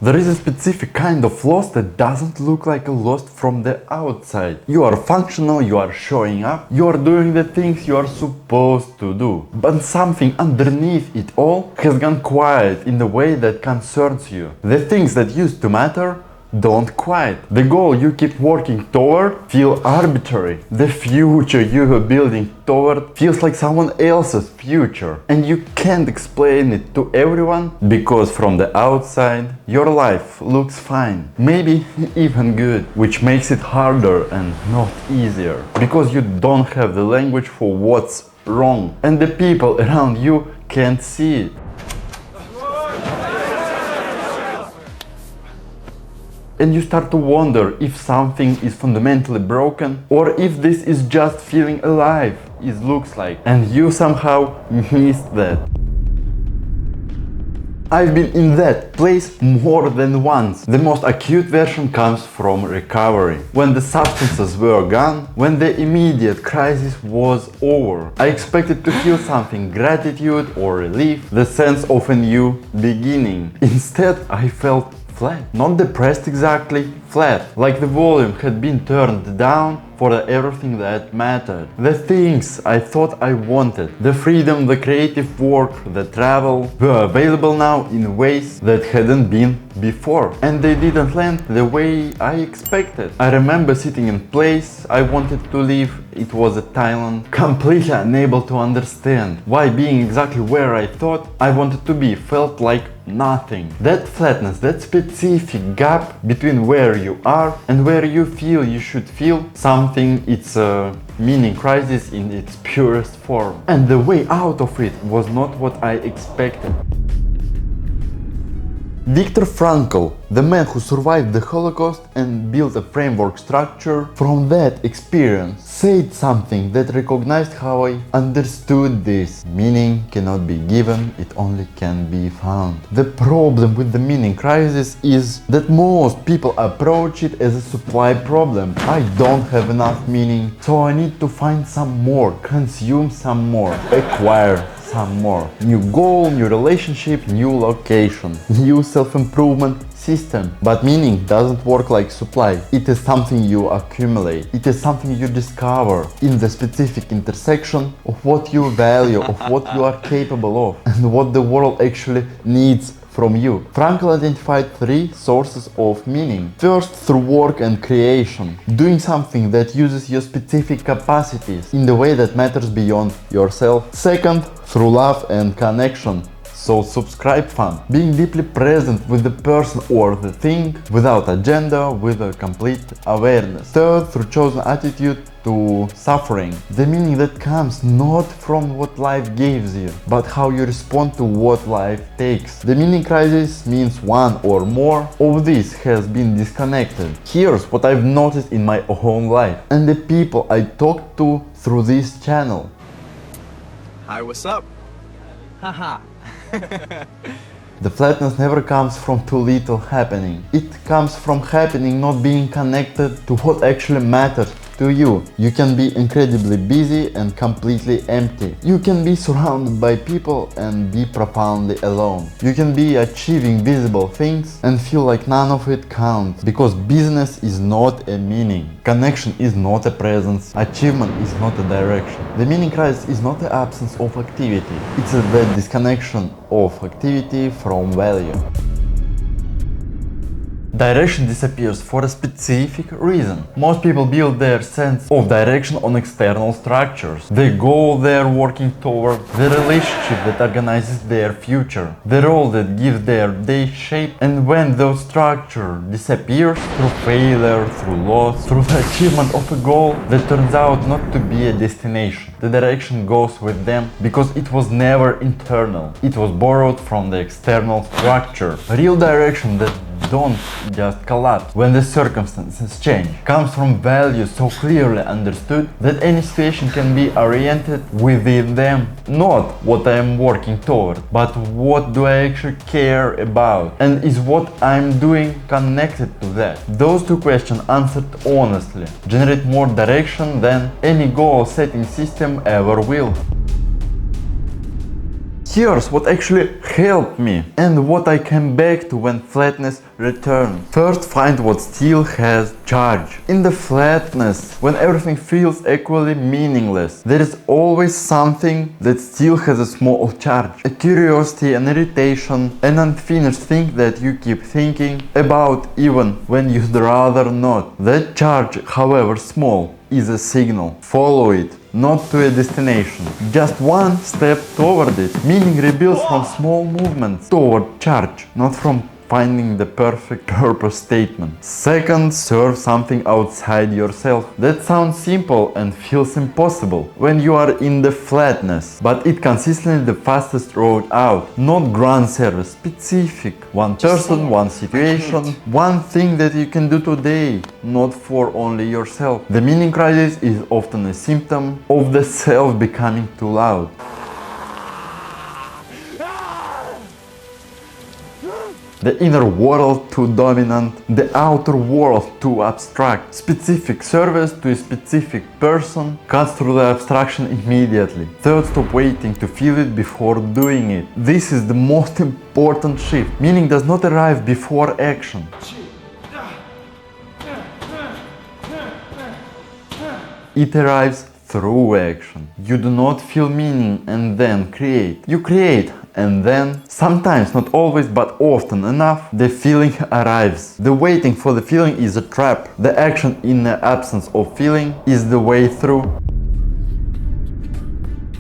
There is a specific kind of loss that doesn't look like a loss from the outside. You are functional, you are showing up, you are doing the things you are supposed to do. But something underneath it all has gone quiet in the way that concerns you. The things that used to matter don't quite. The goal you keep working toward feels arbitrary. The future you are building toward feels like someone else's future. And you can't explain it to everyone because from the outside your life looks fine. Maybe even good, which makes it harder and not easier. Because you don't have the language for what's wrong. And the people around you can't see it. And you start to wonder if something is fundamentally broken or if this is just feeling alive, it looks like. And you somehow missed that. I've been in that place more than once. The most acute version comes from recovery. When the substances were gone, when the immediate crisis was over, I expected to feel something, gratitude or relief, the sense of a new beginning. Instead, I felt flat. Not depressed exactly, flat. Like the volume had been turned down for everything that mattered. The things I thought I wanted, the freedom, the creative work, the travel, were available now in ways that hadn't been before. And they didn't land the way I expected. I remember sitting in place I wanted to live. It was Thailand, completely unable to understand why being exactly where I thought I wanted to be felt like nothing. That flatness, that specific gap between where you are and where you feel you should feel something, it's a meaning crisis in its purest form. And the way out of it was not what I expected. Viktor Frankl, the man who survived the Holocaust and built a framework structure from that experience, said something that recognized how I understood this. Meaning cannot be given, it only can be found. The problem with the meaning crisis is that most people approach it as a supply problem. I don't have enough meaning, so I need to find some more, consume some more, acquire some more. New goal, new relationship, new location, new self-improvement system. But meaning doesn't work like supply. It is something you accumulate. It is something you discover in the specific intersection of what you value, of what you are capable of, and what the world actually needs from you. Frankl identified 3 sources of meaning. First, through work and creation, doing something that uses your specific capacities in the way that matters beyond yourself. Second, through love and connection. So subscribe fun, being deeply present with the person or the thing, without agenda, with a complete awareness. Third, through chosen attitude to suffering, the meaning that comes not from what life gives you, but how you respond to what life takes. The meaning crisis means one or more of this has been disconnected. Here's what I've noticed in my own life and the people I talked to through this channel. Hi, what's up? Haha. The flatness never comes from too little happening. It comes from happening not being connected to what actually matters to you. You can be incredibly busy and completely empty. You can be surrounded by people and be profoundly alone. You can be achieving visible things and feel like none of it counts, because business is not a meaning. Connection is not a presence. Achievement is not a direction. The meaning crisis is not the absence of activity. It's the disconnection of activity from value. Direction disappears for a specific reason. Most people build their sense of direction on external structures. The goal they're working toward, the relationship that organizes their future, the role that gives their day shape. And when those structure disappears through failure, through loss, through the achievement of a goal that turns out not to be a destination, the direction goes with them because it was never internal. It was borrowed from the external structure. Real direction that don't just collapse when the circumstances change comes from values so clearly understood that any situation can be oriented within them. Not what I am working toward, but what do I actually care about, and is what I'm doing connected to that. Those 2 questions answered honestly generate more direction than any goal setting system ever will. Here's what actually helped me and what I came back to when flatness returned. First, find what still has charge. In the flatness, when everything feels equally meaningless, there is always something that still has a small charge. A curiosity, an irritation, an unfinished thing that you keep thinking about even when you'd rather not. That charge, however small, is a signal. Follow it, not to a destination, just one step toward it. Meaning rebuilds from small movements toward charge, not from finding the perfect purpose statement. Second, serve something outside yourself. That sounds simple and feels impossible when you are in the flatness, but it consistently the fastest road out. Not grand service, specific. One person, one situation, one thing that you can do today, not for only yourself. The meaning crisis is often a symptom of the self becoming too loud. The inner world too dominant, the outer world too abstract. Specific service to a specific person cuts through the abstraction immediately. Third, stop waiting to feel it before doing it. This is the most important shift. Meaning does not arrive before action. It arrives through action. You do not feel meaning and then create. You create and then, sometimes, not always, but often enough, the feeling arrives. The waiting for the feeling is a trap. The action in the absence of feeling is the way through.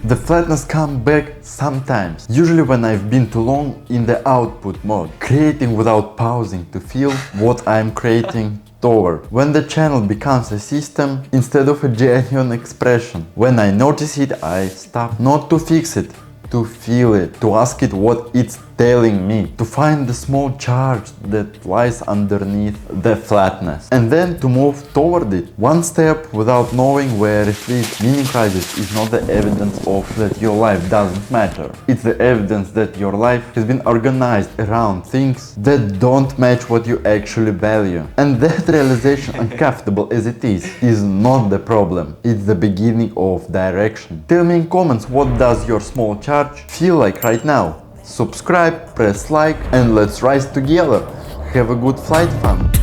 The flatness comes back sometimes, usually when I've been too long in the output mode, creating without pausing to feel what I'm creating toward. When the channel becomes a system instead of a genuine expression. When I notice it, I stop, not to fix it, to feel it, to ask it what it's telling me, to find the small charge that lies underneath the flatness, and then to move toward it. One step without knowing where it leads. Meaning crisis is not the evidence of that your life doesn't matter. It's the evidence that your life has been organized around things that don't match what you actually value. And that realization, uncomfortable as it is not the problem. It's the beginning of direction. Tell me in comments, what does your small charge feel like right now? Subscribe, press like, and let's rise together. Have a good flight, fam.